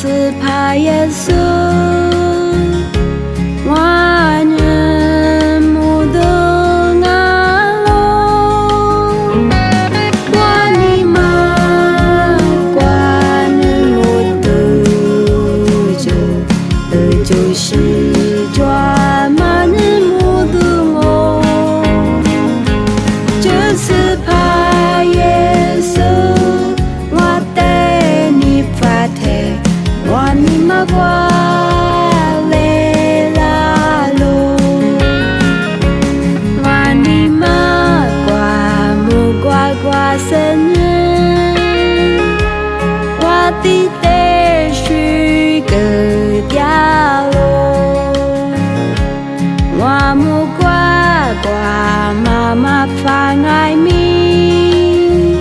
就是怕耶稣，我人不得安乐，我尼玛管人不得救，就是专门人不得我，就是怕耶稣，我带你发贴，我尼玛管。生日，我的得是个掉落，我木瓜瓜妈妈放爱你，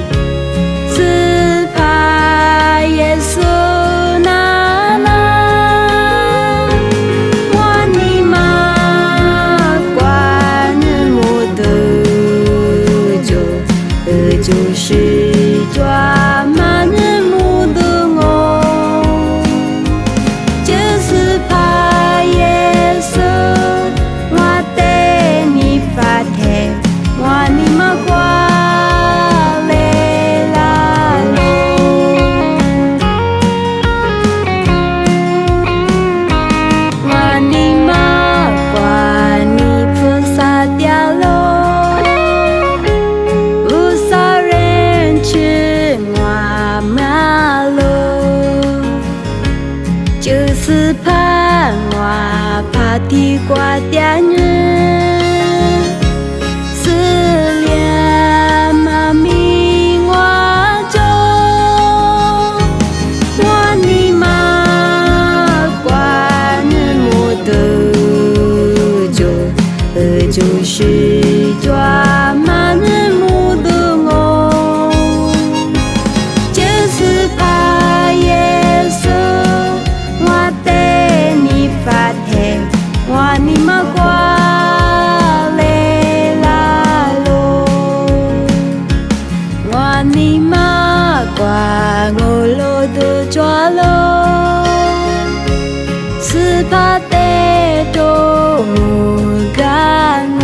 只怕耶稣那那，我尼玛管人不得救。就是专门人不得我，就是怕耶稣，我带你发贴，我尼玛挂来啦咯，我尼玛挂你菩萨掉落。就是怕我怕地瓜点人，思念妈咪我走，我尼玛管人不得救，就是专门人不得我，就是怕耶稣。我尼玛挂来啦咯，我尼玛挂我罗的抓咯，是怕得着木干我，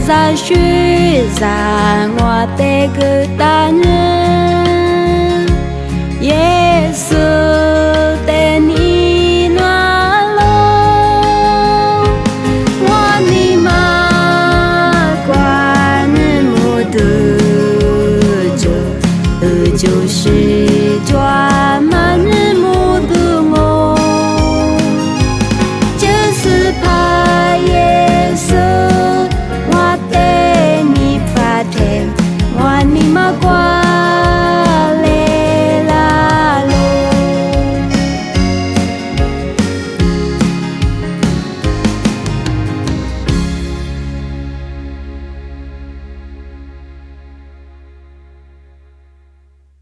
在雪上我得个大人，耶稣带你。就是